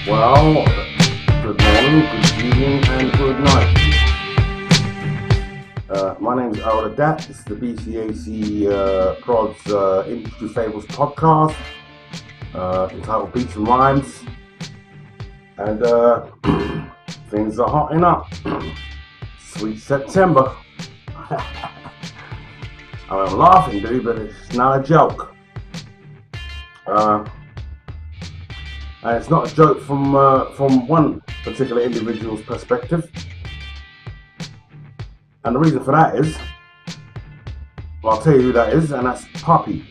Well, good morning, good evening, and good night. My name is BAMBAATA. This is the BCAC ProdZ Industry Fables podcast, entitled Beats and Rhymes. And things are hotting up. Sweet September. I'm laughing, dude, but it's not a joke. And it's not a joke from one particular individual's perspective. And the reason for that is, well, I'll tell you who that is, and that's Poppy,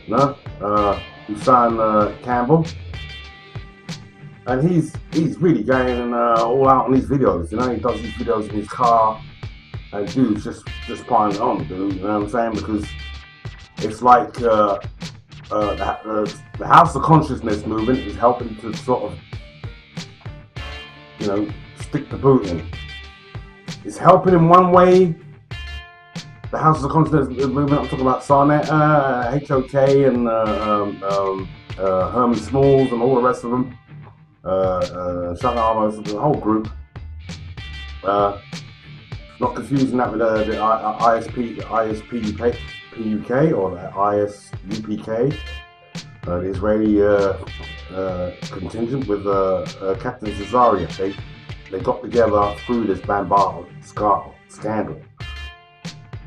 Hassan Campbell. And he's really going all out on these videos, he does these videos in his car, and dude's just piling on, dude, you know what I'm saying? Because it's like the House of Consciousness movement is helping to sort of, stick the boot in. It's helping in one way. The House of Consciousness movement, I'm talking about Saneter, H.O.K and Herman Smalls and all the rest of them. The whole group. Not confusing that with the ISPUK or the ISUPK, the Israeli contingent with Captain Cesaria. They got together through this Bambaata scandal.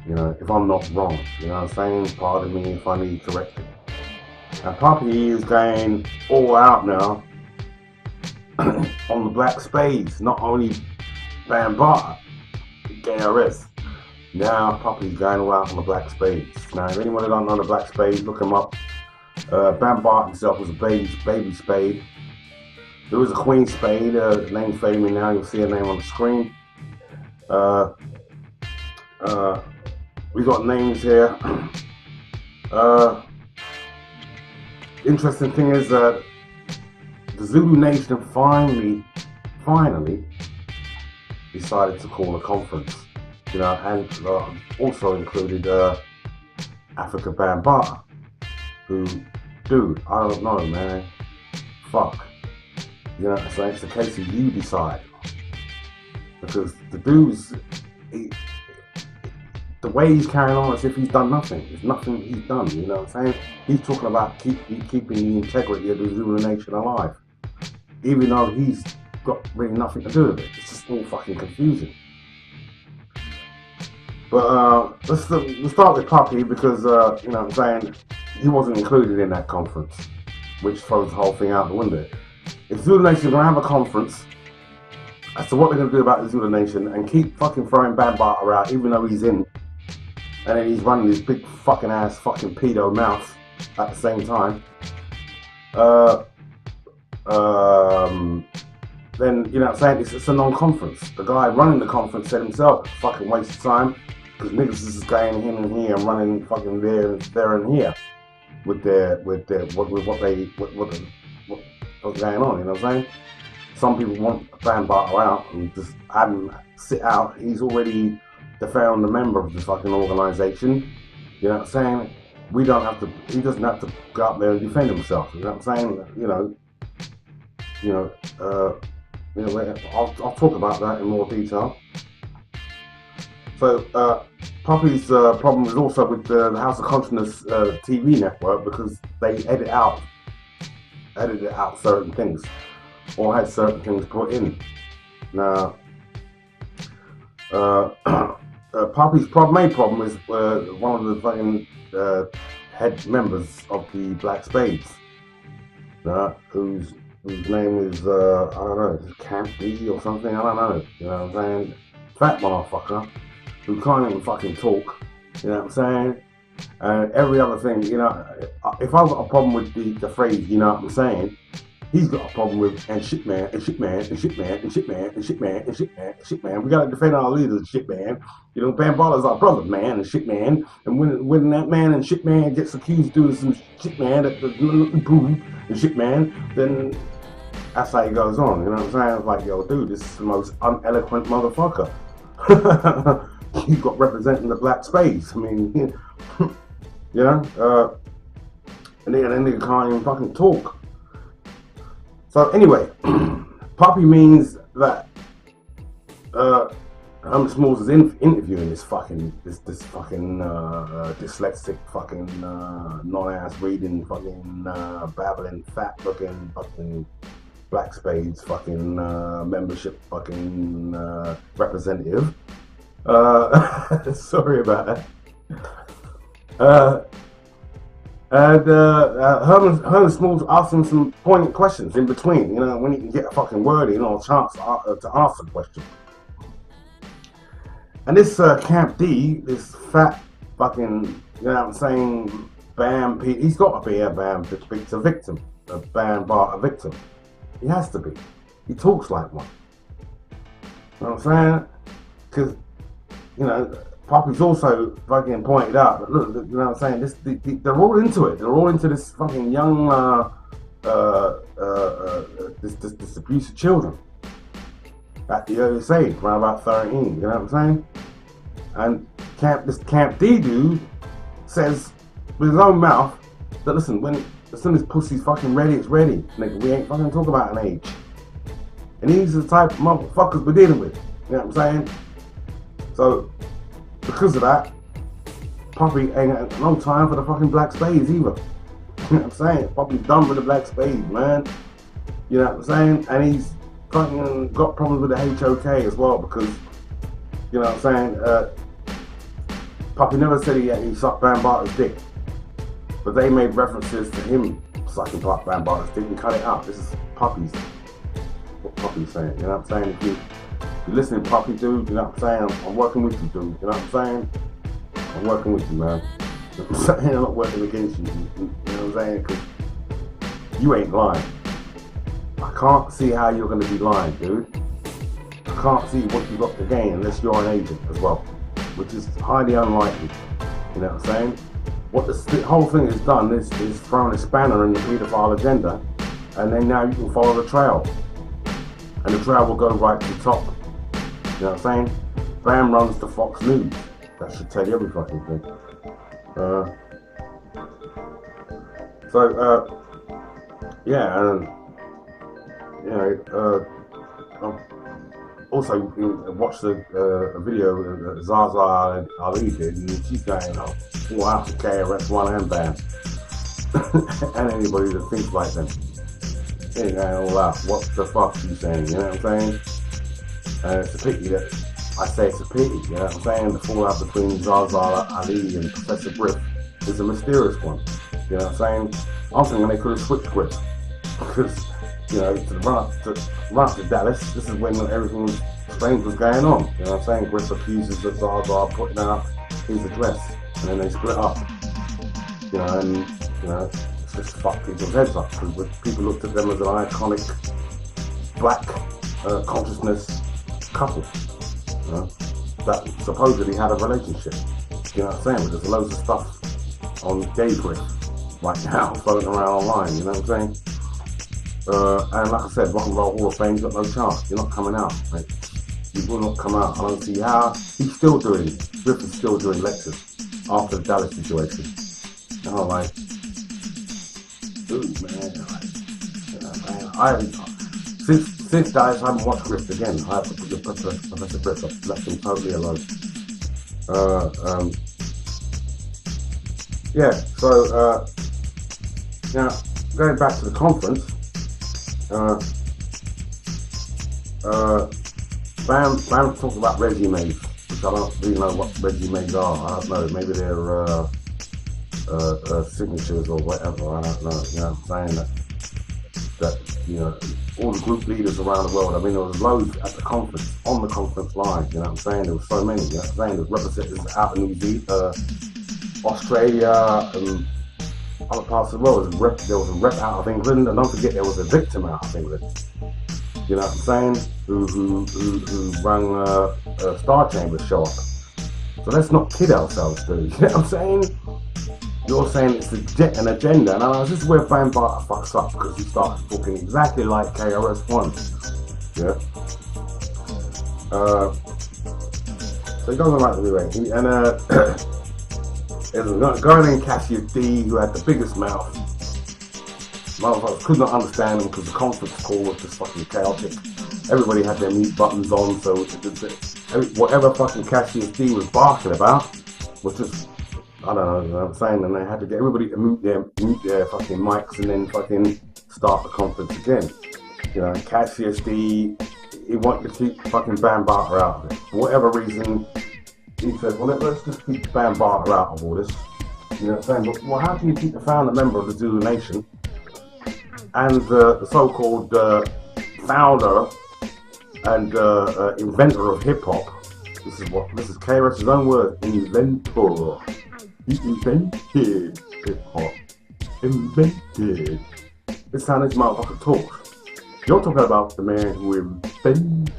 If I'm not wrong, you know what I'm saying? Pardon me if I need correcting. And Poppy is going all out now on the Black Spades, not only Bambaata, KRS. Now Poppy's going all out on the Black Spades. Now, if anyone who don't know the Black Spades, look him up. Bambaata himself was a Baby Spade. There was a Queen Spade, the name's fading me now, you'll see her name on the screen. We got names here. Interesting thing is that the Zulu Nation finally decided to call a conference, and also included Afrika Bambaata, who, dude, I don't know, man, fuck. So it's the case of you decide, because the dude's, the way he's carrying on as if he's done nothing. There's nothing he's done, you know what I'm saying? He's talking about keeping the integrity of the Zulu Nation alive, even though he's got really nothing to do with it. It's just all fucking confusing. But let's start with Poppy, because you know what I'm saying, he wasn't included in that conference, which throws the whole thing out the window. If Zulu Nation is going to have a conference as to what they're going to do about the Zulu Nation and keep fucking throwing Bambaata out, even though he's in, and then he's running his big fucking ass fucking pedo mouth at the same time, then, you know what I'm saying, it's a non-conference. The guy running the conference said himself, fucking waste of time, because niggas is going in and here and running fucking there and here with what's going on, you know what I'm saying? Some people want Bambaata out and just have him sit out. He's already the founder member of the fucking organization, you know what I'm saying? He doesn't have to go up there and defend himself, you know what I'm saying? I'll talk about that in more detail. So Poppy's problem is also with the House of Consciousness TV network, because they edited out certain things, or had certain things put in. Now, Poppy's main problem is one of the fucking head members of the Black Spades, whose name is, I don't know, Campy or something, I don't know, you know what I'm saying? Fat motherfucker, who can't even fucking talk, you know what I'm saying? And every other thing, if I've got a problem with the phrase, you know what I'm saying, he's got a problem with, and shit man, and shit man, and shit man, and shit man, and shit man, and shit man, and shit man. We gotta defend our leaders, shit man. Bambaata's our brother, man, and shit man. And when that man and shit man gets accused of doing some shit man, and shit man, then that's how he goes on, you know what I'm saying? It's like, yo, dude, this is the most uneloquent motherfucker you got representing the Black Spades. I mean, and then nigga can't even fucking talk. So anyway, Poppy means that Herman Smalls is interviewing this fucking dyslexic fucking non-ass reading fucking babbling fat looking fucking Black Spades fucking membership fucking representative. Sorry about that. And Herman Smalls asked him some poignant questions in between, you know, when he can get a fucking word in or a chance to ask a question. And this Camp D, this fat fucking, you know what I'm saying, he's got to be a Bambaata victim, a Bambaata victim. He has to be. He talks like one. You know what I'm saying? Because, you know, Poppy's also fucking pointed out that, look, you know what I'm saying, they're all into it. They're all into this fucking young, this abuse of children. At the early age, around about 13, you know what I'm saying? And this Camp D dude says with his own mouth that, listen, as soon as pussy's fucking ready, it's ready. Nigga, we ain't fucking talking about an age. And these are the type of motherfuckers we're dealing with, you know what I'm saying? So, because of that, Poppy ain't got no time for the fucking Black Spades either. You know what I'm saying? Poppy's done with the Black Spades, man. You know what I'm saying? And he's fucking got problems with the H.O.K as well because, you know what I'm saying, Poppy never said he sucked Bambaata's dick, but they made references to him sucking Bambaata's dick and cut it out. This is what Poppy's saying, you know what I'm saying? If you listen to Poppy, dude, you know what I'm saying, I'm working with you, dude, you know what I'm saying? I'm working with you, man. You know what I'm saying? I'm not working against you, you know what I'm saying? Because you ain't lying. I can't see how you're going to be lying, dude. I can't see what you've got to gain unless you're an agent as well, which is highly unlikely. You know what I'm saying? What the whole thing has done is thrown a spanner in the paedophile agenda, and then now you can follow the trail. And the trail will go right to the top. You know what I'm saying? Bam runs to Fox News. That should tell you every fucking thing. Yeah, and you know, also watched a video that Zaza Ali did, and she's going all out to KRS-One and BAM. And anybody that thinks like them. They're going all out. What the fuck are you saying? You know what I'm saying? And it's a pity that, I say it's a pity, you know what I'm saying? The fallout between Zaza Ali and Professor Griff is a mysterious one. You know what I'm saying? I'm thinking they could have switched Griff. Because, you know, to run up to Dallas, this is when everything strange was going on. You know what I'm saying? Griff accuses of Zaza putting out his address, and then they split up. You know, and, you know, it's just fucked people's heads up. People looked at them as an iconic black consciousness couple, you know, that supposedly had a relationship. You know what I'm saying? But there's loads of stuff on gay Griff right now floating around online, you know what I'm saying? And like I said, Rock and Roll Hall of Fame's got no chance. You're not coming out, mate. You will not come out. I don't see how. Griff is still doing lectures after the Dallas situation. You know, like, dude, man, like, you know, man, since Dallas, I haven't watched Griff again. I have to put Professor Griff up, left him totally alone. Yeah, so, now, going back to the conference, Bam talked about resumes, which I don't really know what resumes are. I don't know, maybe they're signatures or whatever, I don't know, you know what I'm saying? That you know, all the group leaders around the world, I mean, there was loads at the conference, on the conference line, you know what I'm saying? There was so many, you know what I'm saying? There was representatives out in New Zealand, Australia, and other parts of the world. There was a rep out of England, and don't forget there was a victim out of England. You know what I'm saying? Who rang Star Chamber show up. So let's not kid ourselves, dude. You know what I'm saying? You're saying it's an agenda, and this is where Bambaata fucks up, because he starts talking exactly like KRS-One. Yeah. So he doesn't like the way, and there's a guy named Cassius D who had the biggest mouth. motherfuckers could not understand them because the conference call was just fucking chaotic. Everybody had their mute buttons on, so whatever fucking Cassius D was barking about was just, I don't know, you know what I'm saying, and they had to get everybody to mute their fucking mics and then fucking start the conference again. You know, Cassius D, he wanted to keep fucking BAMBAATA out of it. For whatever reason, he said, well, let's just keep BAMBAATA out of all this. You know what I'm saying? But, well, how can you keep the founder member of the Zulu Nation and the so-called founder and inventor of hip-hop? This is KRS's own word, inventor. He invented hip-hop. Invented. This is how this motherfucker talks. You're talking about the man who invented.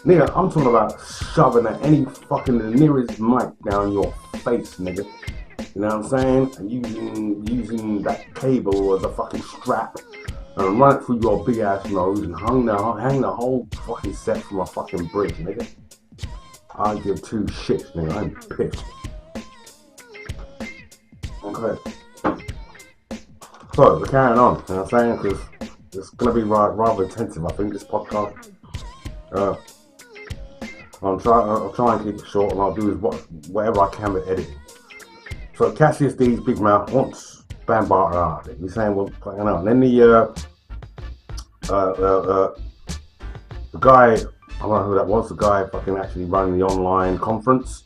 Nigga, I'm talking about shoving at any fucking the nearest mic down your face, nigga. You know what I'm saying? And using that cable as a fucking strap and run it through your big ass nose and hang the whole fucking set from a fucking bridge, nigga. I give two shits, nigga. I'm pissed. Okay. So, we're carrying on, you know what I'm saying? Because it's going to be rather intensive, I think, this podcast. I'll try and keep it short, and I'll do whatever I can with editing. So, Cassius D's big mouth wants BAMBAATA out of it. He's saying, well, fucking hell. And then the guy, I don't know who that was, the guy fucking actually running the online conference,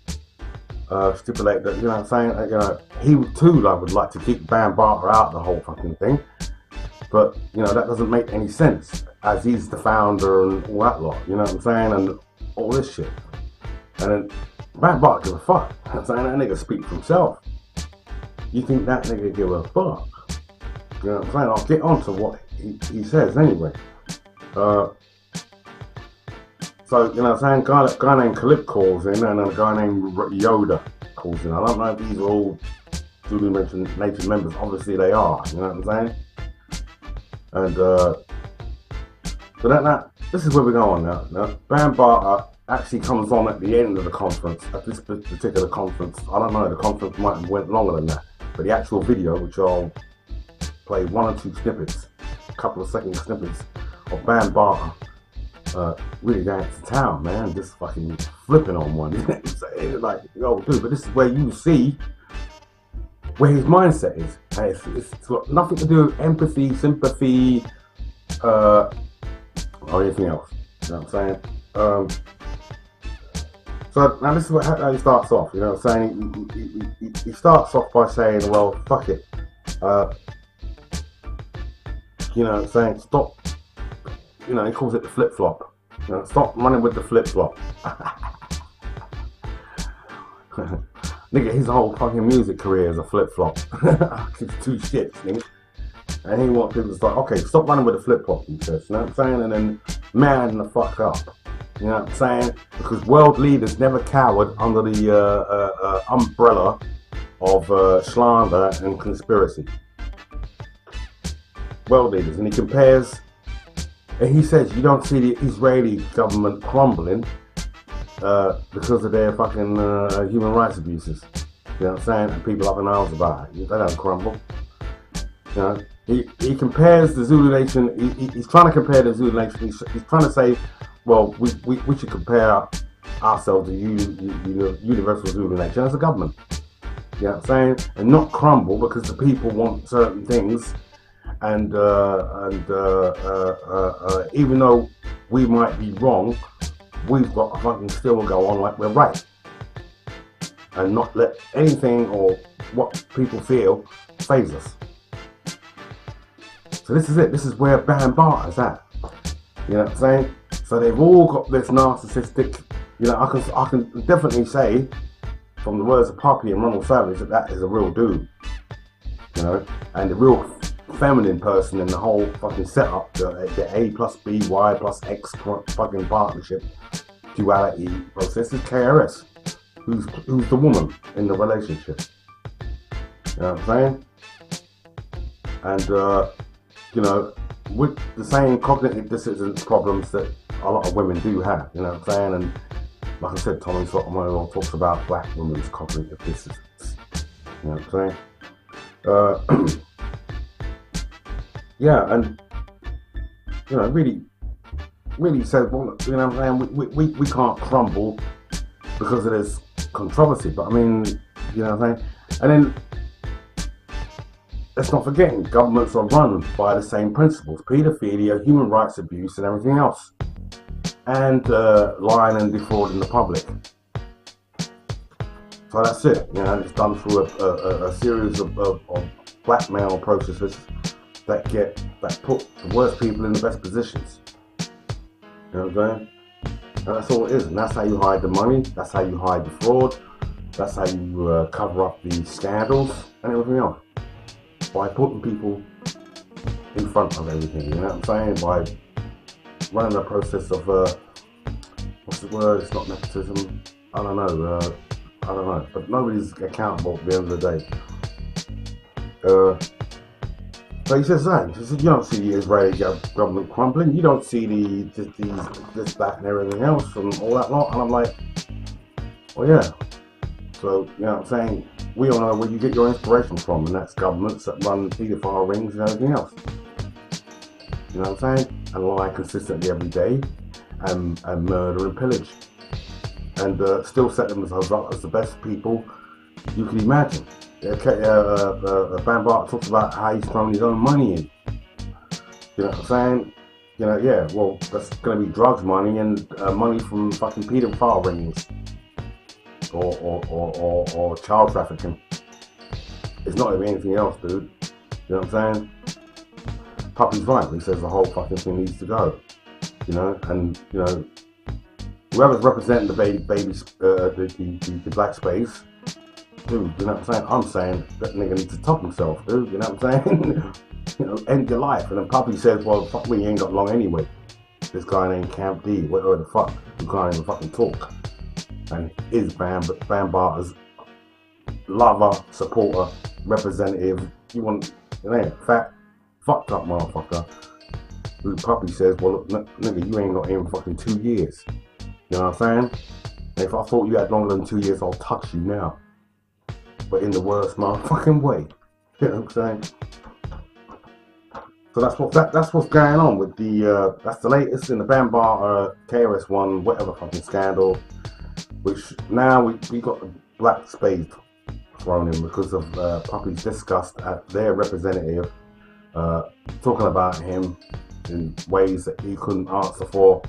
stipulate that, you know what I'm saying, you know, he too would like to keep BAMBAATA out of the whole fucking thing, but, you know, that doesn't make any sense, as he's the founder and all that lot, you know what I'm saying, and all this shit. And then BAMBAATA give a fuck. You know what I'm saying, that nigga speak for himself. You think that nigga give a fuck? You know what I'm saying? I'll get on to what he says anyway. So, you know what I'm saying, a guy named Khalid calls in, and a guy named Yoda calls in. I don't know if these are all Zulu Nation members. Obviously they are, you know what I'm saying? And, so this is where we're going now. Now, BAMBAATA actually comes on at the end of the conference, at this particular conference. I don't know, the conference might have went longer than that. But the actual video, which I'll play one or two snippets, a couple of second snippets of BAMBAATA, really going to town, man, just fucking flipping on one. It's like, yo, dude, but this is where you see where his mindset is. And it's got nothing to do with empathy, sympathy, or anything else. You know what I'm saying? So now this is how he starts off. You know what I'm saying? He starts off by saying, well, fuck it. You know what I'm saying? Stop. You know, he calls it the flip-flop. You know, stop running with the flip-flop. Nigga, his whole fucking music career is a flip-flop. It's two shits, nigga. And he wants people to start, okay, stop running with the flip-flop, he says. You know what I'm saying? And then man the fuck up. You know what I'm saying? Because world leaders never cowered under the umbrella of slander and conspiracy. World leaders. And he compares, and he says you don't see the Israeli government crumbling because of their fucking human rights abuses. You know what I'm saying? And people up in arms about it. They don't crumble. You know? He compares the Zulu Nation, he's trying to compare the Zulu Nation, he's trying to say, well, we should compare ourselves to Universal Zulu Nation as a government. You know what I'm saying? And not crumble because the people want certain things, and even though we might be wrong, we've got to fucking still go on like we're right. And not let anything or what people feel faze us. So this is it. This is where BAMBAATA is at. You know what I'm saying? So they've all got this narcissistic. You know, I can definitely say, from the words of Poppy and Ronald Savage, that is a real dude. You know, and the real feminine person in the whole fucking setup, the A plus B, Y plus X fucking partnership duality process is KRS, who's the woman in the relationship. You know what I'm saying? And you know, with the same cognitive dissonance problems that a lot of women do have, you know what I'm saying? And like I said, Tommy Sotomayor talks about black women's cognitive dissonance. You know what I'm saying? yeah, and really said, well, you know what I'm saying, we can't crumble because of this controversy. But I mean, you know what I'm saying, and then let's not forget, governments are run by the same principles: paedophilia, human rights abuse, and everything else, and lying and defrauding the public. So that's it. You know, it's done through a series of blackmail processes that put the worst people in the best positions. You know what I'm saying? And that's all it is. And that's how you hide the money. That's how you hide the fraud. That's how you cover up the scandals and everything else. By putting people in front of everything. You know what I'm saying? By running a process of what's the word? It's not nepotism. I don't know. But nobody's accountable at the end of the day. So he says that. He said, you don't see the Israeli government crumbling. You don't see this, that, and everything else and all that lot. And I'm like, well, yeah. So, you know what I'm saying? We all know where you get your inspiration from, and that's governments that run paedophile rings and everything else. You know what I'm saying? And lie consistently every day, and murder and pillage. And still set themselves up as the best people you can imagine. Bambaata talks about how he's thrown his own money in. You know what I'm saying? You know, yeah, well, that's going to be drugs money and money from fucking paedophile rings or child trafficking. It's not going to be anything else, dude. You know what I'm saying? Puppy's right. He says the whole fucking thing needs to go. You know, and you know, whoever's representing the the Black Spades. Dude, you know what I'm saying? I'm saying that nigga needs to top himself, dude. You know what I'm saying? You know, end your life. And then Puppy says, well, fuck me, you ain't got long anyway. This guy named Camp D, whatever the fuck, who can't even fucking talk. And is Bambaata's lover, supporter, representative. You want, you know, fat, fucked up motherfucker. Who Puppy says, well, look, nigga, you ain't got even fucking 2 years. You know what I'm saying? And if I thought you had longer than 2 years, I'll touch you now. But in the worst motherfucking way. You know what I'm saying? So that's what's going on with the that's the latest in the Bambaata KRS-One whatever fucking scandal, which now we got the Black Spades thrown in because of Puppy's disgust at their representative talking about him in ways that he couldn't answer for,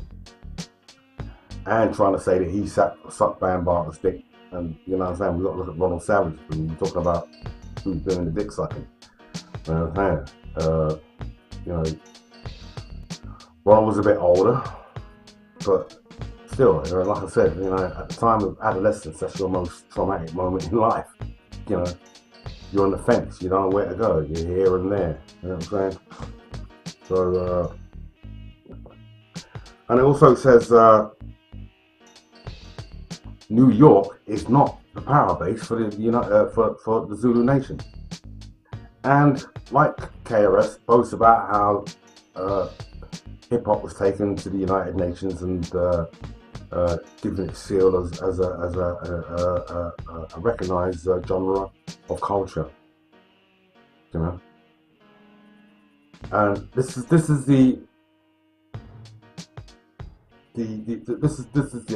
and trying to say that he sucked Bambaata's dick. And you know what I'm saying? We got to look at Ronald Savage when we're talking about who's doing the dick sucking. You know what I'm saying? You know, Ronald was a bit older, but still, you know, like I said, you know, at the time of adolescence, that's your most traumatic moment in life. You know, you're on the fence, you don't know where to go, you're here and there. You know what I'm saying? So, and it also says, New York is not the power base for the for the Zulu Nation, and like KRS boasts about how hip hop was taken to the United Nations and given its seal as a recognized genre of culture, you know, and this is the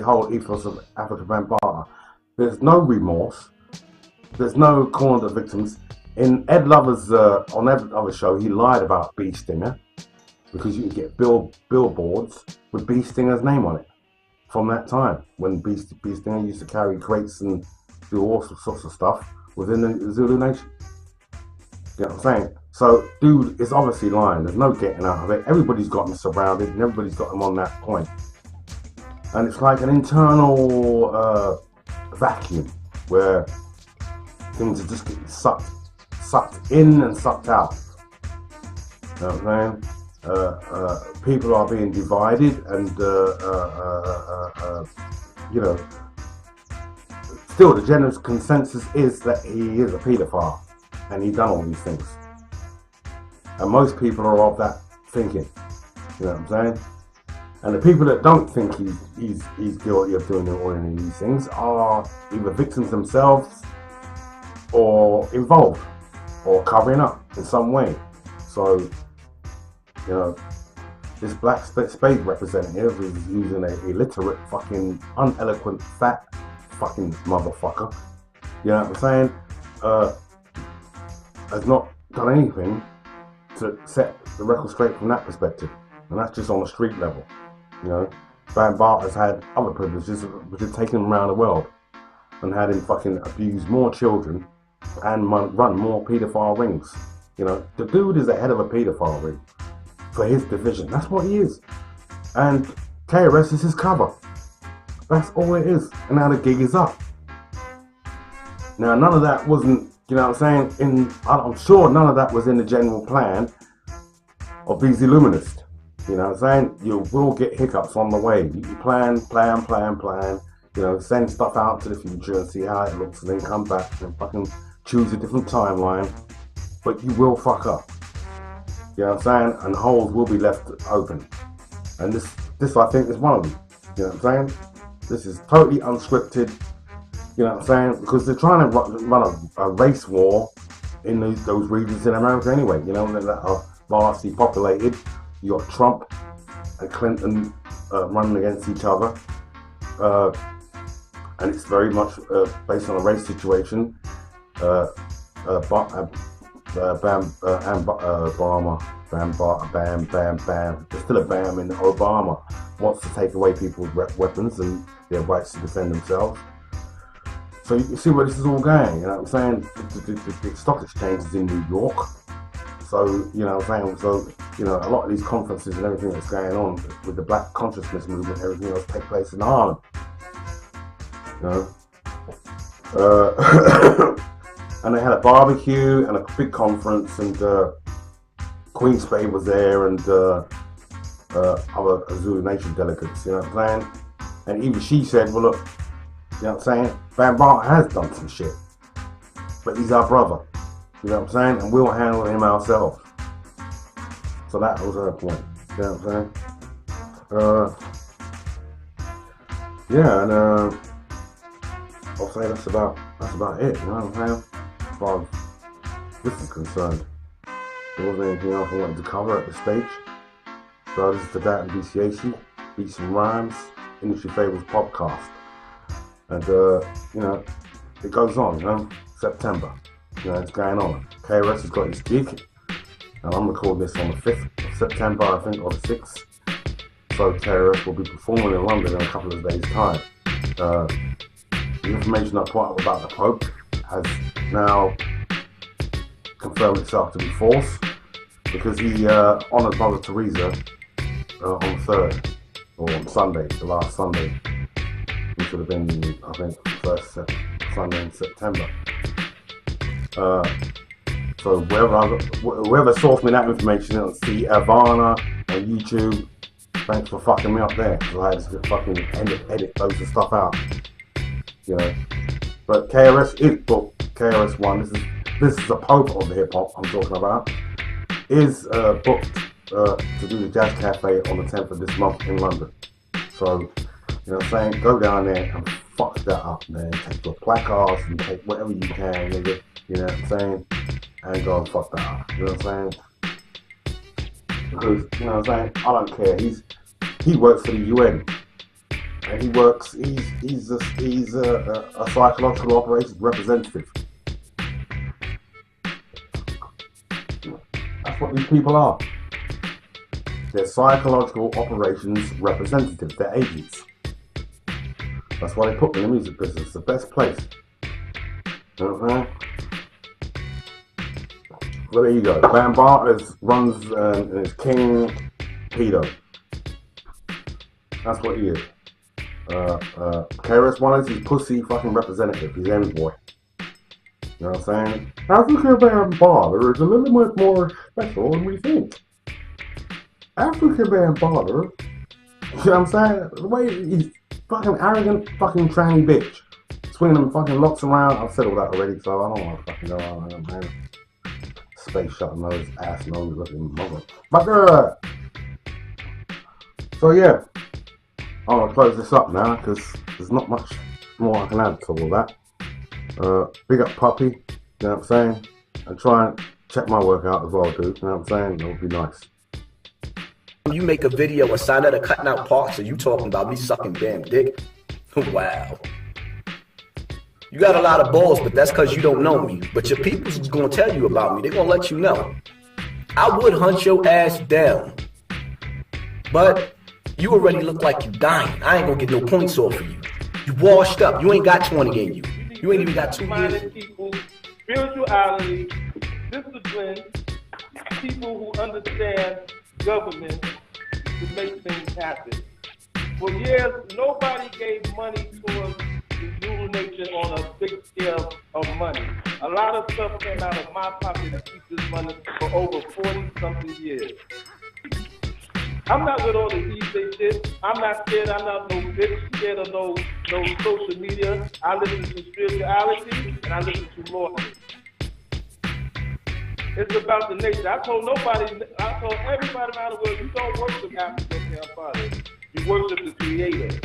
whole ethos of Afrika Bambaata. There's no remorse. There's no calling the victims. In Ed Lover's on Ed Lover's show, he lied about Bee Stinger because you can get billboards with Bee Stinger's name on it from that time when Bee Stinger used to carry crates and do all sorts of stuff within the Zulu Nation. You know what I'm saying? So, dude is obviously lying. There's no getting out of it. Everybody's got him surrounded and everybody's got him on that point. And it's like an internal vacuum where things are just getting sucked in and sucked out. You know what I'm saying? People are being divided, and you know, still the general consensus is that he is a paedophile and he's done all these things. And most people are of that thinking. You know what I'm saying? And the people that don't think he's guilty of doing all of these things are either victims themselves or involved or covering up in some way. So You know, this Black Spades representative is using a illiterate, fucking, uneloquent, fat, fucking motherfucker. You know what I'm saying? Has not done anything to set the record straight from that perspective. And that's just on the street level. You know, Bambaata's had other privileges which have taken him around the world and had him fucking abuse more children and run more paedophile rings. You know, the dude is the head of a paedophile ring for his division. That's what he is. And KRS is his cover. That's all it is. And now the gig is up. Now, none of that wasn't, you know what I'm saying, I'm sure none of that was in the general plan of these Illuminists. You know what I'm saying? You will get hiccups on the way. You plan, you know, send stuff out to the future and see how it looks and then come back and fucking choose a different timeline. But you will fuck up. You know what I'm saying? And holes will be left open. And this I think is one of them. You know what I'm saying? This is totally unscripted. You know what I'm saying? Because they're trying to run a race war in those regions in America anyway. You know, that are vastly populated. You got Trump and Clinton running against each other. And it's very much based on a race situation. Bam. There's still a bam in Obama. Wants to take away people's weapons and their rights to defend themselves. So you can see where this is all going. You know what I'm saying? The stock exchange is in New York. So, you know what I'm saying? So, you know, a lot of these conferences and everything that's going on with the black consciousness movement, everything else take place in Harlem. You know? And they had a barbecue and a big conference, and Queen Spade was there, and other Zulu Nation delegates, you know what I'm saying? And even she said, well, look, you know what I'm saying? Bambaata has done some shit, but he's our brother, you know what I'm saying? And we'll handle him ourselves. So that was her point, you know what I'm saying? Yeah, and I'll say that's about it, you know what I'm saying? As far as this is concerned, there wasn't anything else I wanted to cover at this stage. So this is the Dat and BCAC, Beats and Rhymes, Industry Fables podcast. And, you know, it goes on, you know, September, you know, it's going on. KRS has got his gig, and I'm recording this on the 5th of September, I think, or the 6th. So KRS will be performing in London in a couple of days' time. The information I put up about the Pope has now confirmed itself to be false, because he honoured Mother Teresa on the 3rd, or on Sunday, the last Sunday, which would have been, I think, the first Sunday in September. So whoever sourced me that information, it'll see Ivana on YouTube. Thanks for fucking me up there, because I had to fucking edit loads of stuff out. You know. But KRS is booked. KRS-One, this is the Pope of the hip hop I'm talking about, is booked to do the Jazz Cafe on the 10th of this month in London. So, you know what I'm saying? Go down there and fuck that up, man. Take your placards and take whatever you can, nigga. You know what I'm saying? And go and fuck that up. You know what I'm saying? Because, you know what I'm saying? I don't care. He works for the UN. And he's a psychological operations representative. That's what these people are. They're psychological operations representatives. They're agents. That's why they put me in the music business. It's the best place. You know what I'm saying? Well, there you go. Bambaata runs and is king pedo. That's what he is. KRS-One is his pussy fucking representative. He's envoy. You know what I'm saying? Afrika Bambaata is a little bit more special than we think. Afrika Bambaata, you know what I'm saying? The way he's fucking arrogant, fucking tranny bitch. Swinging them fucking locks around. I've said all that already, so I don't want to fucking go on, man. Space shut nose, ass nose looking motherfucker. So yeah, I'm gonna close this up now because there's not much more I can add to all that. Big up Puppy, you know what I'm saying? And try and check my work out as well, dude. You know what I'm saying? It would be nice. You make a video and Saneter cutting out parts and you talking about me sucking damn dick. Wow. You got a lot of balls, but that's because you don't know me. But your people's gonna tell you about me. They're gonna let you know. I would hunt your ass down. But you already look like you dying. I ain't gonna get no points off of you. You washed up. You ain't got 20 in you. You ain't even got 2 years. People, spirituality, discipline, people who understand government to make things happen. For years, nobody gave money towards the Zulu Nation on a big scale of money. A lot of stuff came out of my pocket to keep this money for over 40-something years. I'm not with all the he-say shit. I'm not scared. I'm not no bitch scared of no social media. I listen to spirituality and I listen to law. It's about the nature. I told everybody around the world, you don't worship Afrika Bambaata. You worship the Creator.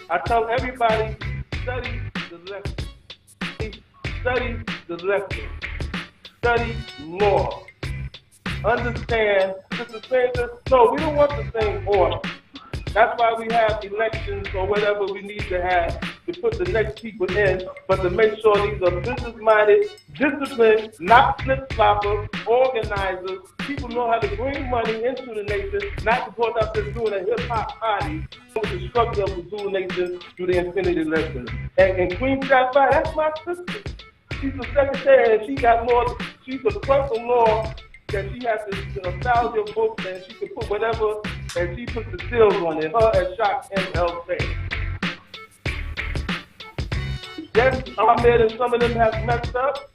I tell everybody, study the lesson. Study the lesson. Study law. Understand, Mr. Saneter, no, we don't want the same order. That's why we have elections or whatever we need to have to put the next people in, but to make sure these are business-minded, disciplined, not flip-floppers, organizers, people know how to bring money into the nation, not to go out there doing a hip-hop party with the structure of the Zulu Nation through the infinity lesson. And Queen Eva, that's my sister. She's the secretary, and she got law. She's a personal law that she has to 1,000 books, and she can put whatever, and she puts the seals on it. Her and H.O.K MLK. Yes, Ahmed and some of them have messed up.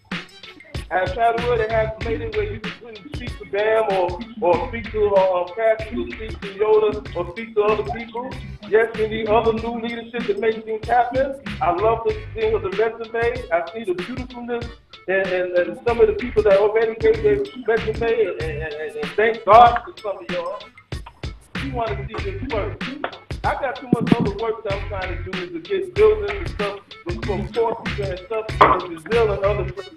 As Chadwood, it has made it where you couldn't speak to Bam or speak to Cassie, or speak to Yoda, or speak to other people. Yes, we need other new leadership to make things happen. I love the thing of the resume. I see the beautifulness and some of the people that already gave their resume, and thank God for some of y'all. You want to see this work. I got too much other work that I'm trying to do is to get buildings and stuff from poor people and stuff in Brazil and other places.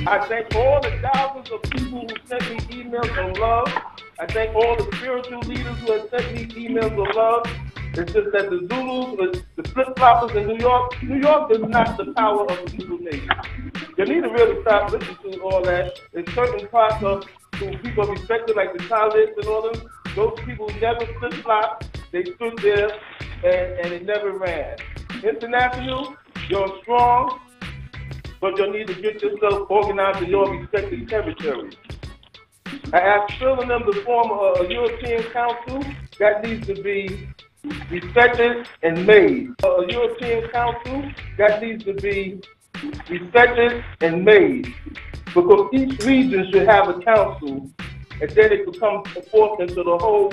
I thank all the thousands of people who sent me emails of love. I thank all the spiritual leaders who have sent me emails of love. It's just that the Zulus, the flip-floppers in New York is not the power of the Zulu Nation. You need to really stop listening to all that. There's certain parts of who people respected, like the Talibs and all them. Those people never flip-flop. They stood there and they never ran. International, you're strong, but you'll need to get yourself organized in your respective territories. I asked Phil and them to form a European Council that needs to be respected and made. A European Council that needs to be respected and made. Because each region should have a council, and then it becomes forth into the whole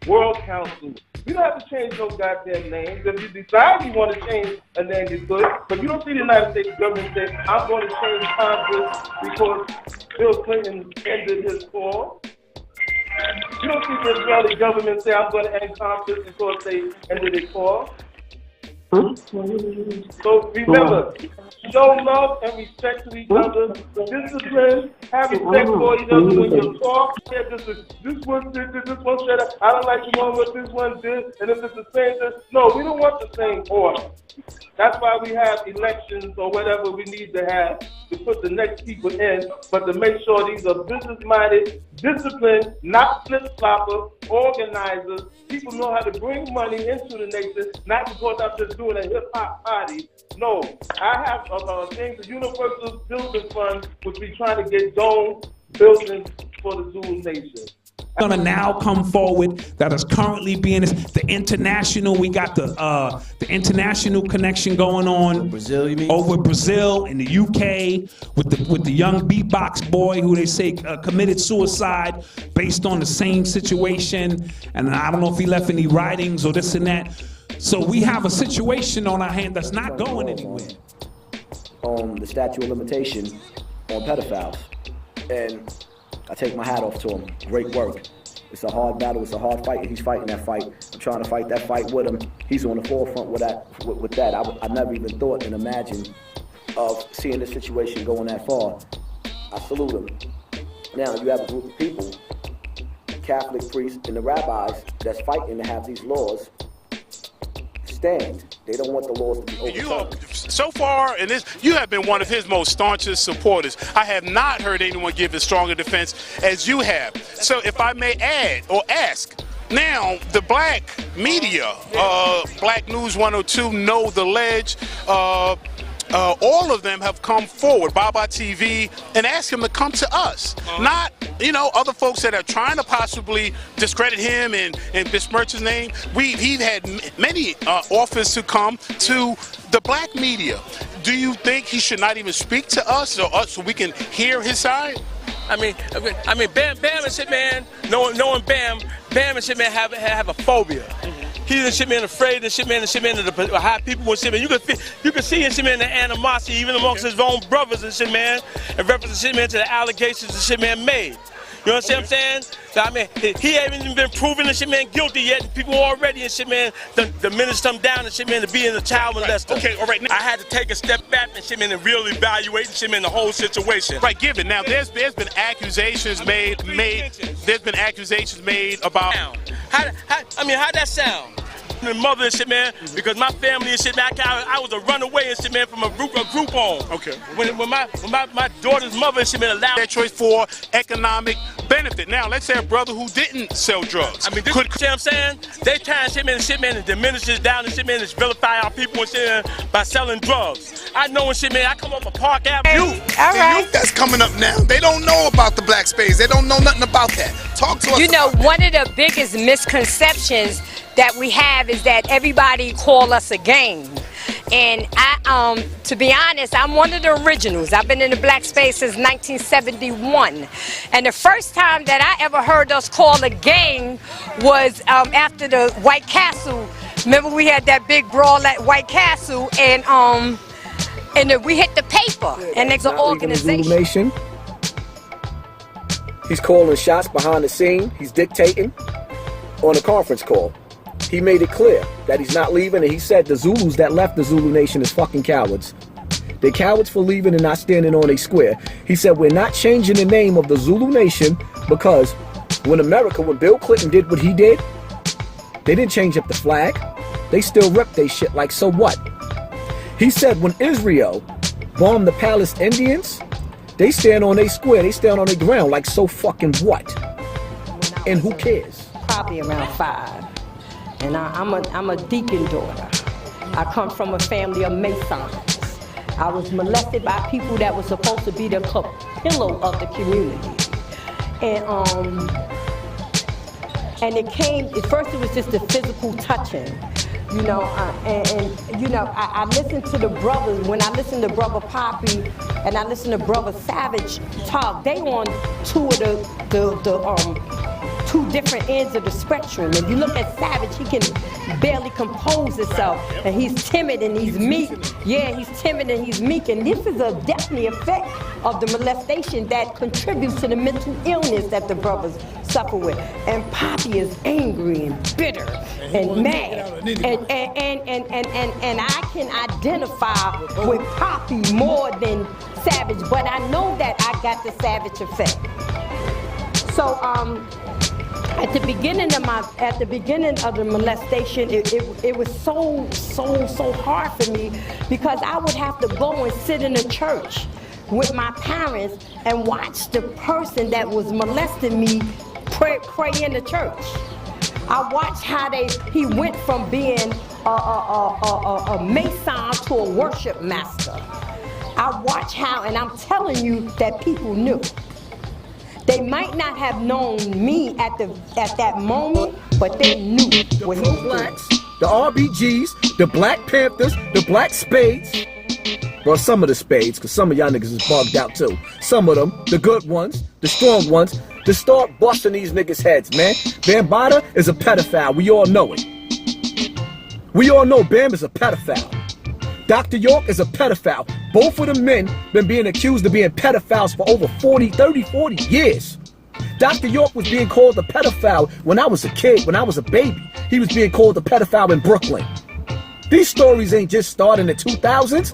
World Council. You don't have to change no goddamn names. If you decide you want to change a name, you could. But you don't see the United States government say, I'm going to change Congress because Bill Clinton ended his fall. You don't see the Israeli government say, I'm going to end Congress because they ended his fall. So remember, show love and respect to each other. Discipline, have respect for each other when you talk. Yeah, this one did this one said, I don't like the one what this one did, and if it's the same thing. No, we don't want the same order. That's why we have elections or whatever we need to have to put the next people in, but to make sure these are business-minded, disciplined, not flip-floppers, organizers. People know how to bring money into the nation, not because I'm just doing a hip-hop party. No, I have things, the Universal Building Fund, which we trying to get dome buildings for the Zulu Nation. Gonna now come forward that is currently being the international. We got the international connection going on Brazil, you mean? Over Brazil in the UK with the young beatbox boy who they say committed suicide based on the same situation, and I don't know if he left any writings or this and that. So we have a situation on our hand that's not going anywhere. On the statute of limitation on pedophiles, and I take my hat off to him. Great work. It's a hard battle. It's a hard fight. He's fighting that fight. I'm trying to fight that fight with him. He's on the forefront with that. I never even thought and imagined of seeing this situation going that far. I salute him. Now you have a group of people Catholic priests and the rabbis that's fighting to have these laws stand. They don't want the laws to be overturned. So far, in this, you have been one of his most staunchest supporters. I have not heard anyone give as strong a defense as you have. So if I may add or ask, now the black media, Black News 102, Know the Ledge, all of them have come forward, Baba TV, and asked him to come to us. Not, you know, other folks that are trying to possibly discredit him and besmirch his name. He's had many offers to come to the black media. Do you think he should not even speak to us so we can hear his side? I mean, Bam and shit, man. Knowing Bam and shit, man, have a phobia. He's and shit, man, afraid and shit, man, of the high people and shit, man. You can see and shit, man, the animosity even amongst his own brothers and shit, man, and reference shit, man, to the allegations and shit, man, made. You know what I'm saying? So, I mean, he ain't even been proven and shit, man, guilty yet. And people already and shit, man, diminished him down and shit, man, to being a child molester. Okay, all right. I had to take a step back and shit, man, and really evaluate and shit, man, the whole situation. Right, given. Now, there's been accusations made. There's been accusations made about. How'd that sound? The mother and shit, man, because my family and shit, man, I was a runaway and shit, man, from a group home. Okay. When my daughter's mother and shit, man, allowed their choice for economic benefit. Now, let's say a brother who didn't sell drugs. I mean, you see what I'm saying? They trying shit, man, and diminish this down and shit, man, and vilify our people and shit, man, by selling drugs. I know and shit, man, I come up a Park Avenue. Youth that's coming up now, they don't know about the Black Spades. They don't know nothing about that. Talk to us. You know, one of the biggest misconceptions that we have is that everybody call us a gang. And I, to be honest, I'm one of the originals. I've been in the Black Spades since 1971. And the first time that I ever heard us call a gang was after the White Castle. Remember we had that big brawl at White Castle, and we hit the paper, and it's an organization. Zulu Nation. He's calling shots behind the scene. He's dictating on a conference call. He made it clear that he's not leaving, and he said the Zulus that left the Zulu Nation is fucking cowards. They're cowards for leaving and not standing on a square. He said we're not changing the name of the Zulu Nation because when Bill Clinton did what he did, they didn't change up the flag. They still ripped they shit like, so what? He said when Israel bombed the Palestinians, they stand on a square, they stand on the ground like, so fucking what? And who cares? Probably around 5. And I'm a deacon daughter. I come from a family of Masons. I was molested by people that were supposed to be the pillow of the community. And it came, at first it was just the physical touching, you know, you know, I listened to the brothers, when I listened to Brother Poppy and I listened to Brother Savage talk, they on two of the two different ends of the spectrum. If you look at Savage, he can barely compose himself, and he's timid and he's meek. Yeah, he's timid and he's meek, and this is a definitely effect of the molestation that contributes to the mental illness that the brothers suffer with. And Poppy is angry and bitter and mad, and I can identify with Poppy more than Savage, but I know that I got the Savage effect. So at the beginning of the molestation, it was so hard for me because I would have to go and sit in a church with my parents and watch the person that was molesting me pray in the church. I watched how he went from being a Mason to a worship master. I watched how, and I'm telling you that people knew. They might not have known me at that moment, but they knew what he was blacks, the RBGs, the Black Panthers, the Black Spades. Well, some of the Spades, because some of y'all niggas is bugged out too. Some of them, the good ones, the strong ones, to start busting these niggas' heads, man. Bambaata is a pedophile. We all know it. We all know Bam is a pedophile. Dr. York is a pedophile. Both of the men been being accused of being pedophiles for over 40 years. Dr. York was being called a pedophile when I was a kid, when I was a baby. He was being called a pedophile in Brooklyn. These stories ain't just starting in the 2000s.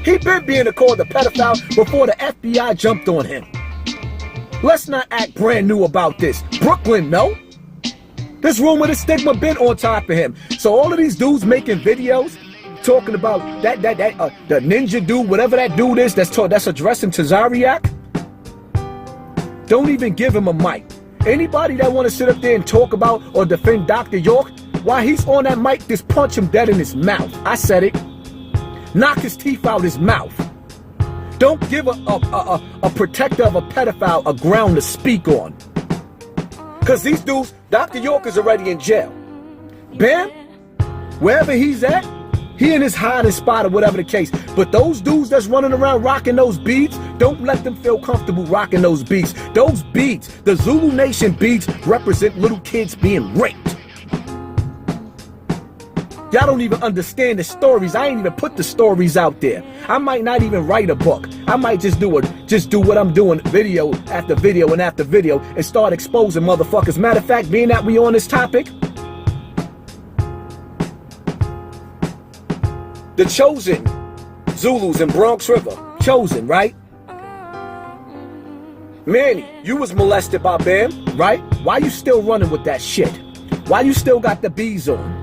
He been being called a pedophile before the FBI jumped on him. Let's not act brand new about this. Brooklyn, no? This rumor, the stigma been on top of him. So all of these dudes making videos talking about the ninja dude, whatever that dude is that's addressing Tazariak, don't even give him a mic. Anybody that want to sit up there and talk about or defend Dr. York, while he's on that mic, just punch him dead in his mouth. I said it. Knock his teeth out his mouth. Don't give a protector of a pedophile a ground to speak on. Because these dudes, Dr. York is already in jail. Bam, wherever he's at, he in his hiding spot or whatever the case. But those dudes that's running around rocking those beads, don't let them feel comfortable rocking those beads. Those beads, the Zulu Nation beads, represent little kids being raped. Y'all don't even understand the stories. I ain't even put the stories out there. I might not even write a book. I might just do what I'm doing, video after video and after video, and start exposing motherfuckers. Matter of fact, being that we on this topic, the chosen Zulus in Bronx River, chosen, right? Manny, you was molested by Bam, right? Why you still running with that shit? Why you still got the bees on?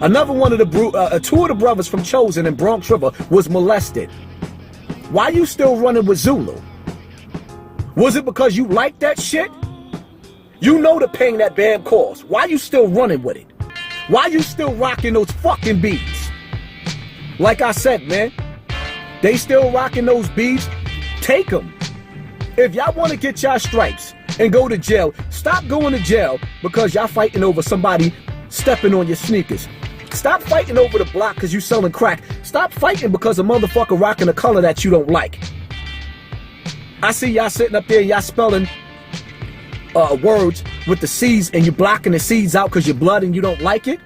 Another one of the two of the brothers from Chosen in Bronx River was molested. Why you still running with Zulu? Was it because you like that shit? You know the pain that Bam caused. Why you still running with it? Why you still rocking those fucking beads? Like I said, man, they still rocking those beads. Take them. If y'all want to get y'all stripes and go to jail, stop going to jail because y'all fighting over somebody stepping on your sneakers. Stop fighting over the block because you selling crack. Stop fighting because a motherfucker rocking a color that you don't like. I see y'all sitting up there, y'all spelling words with the C's and you're blocking the C's out because you're blood and you don't like it.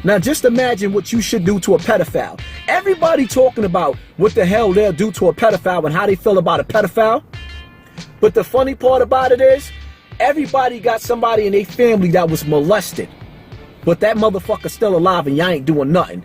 Now just imagine what you should do to a pedophile. Everybody talking about what the hell they'll do to a pedophile and how they feel about a pedophile. But the funny part about it is, everybody got somebody in their family that was molested. But that motherfucker's still alive and y'all ain't doing nothing.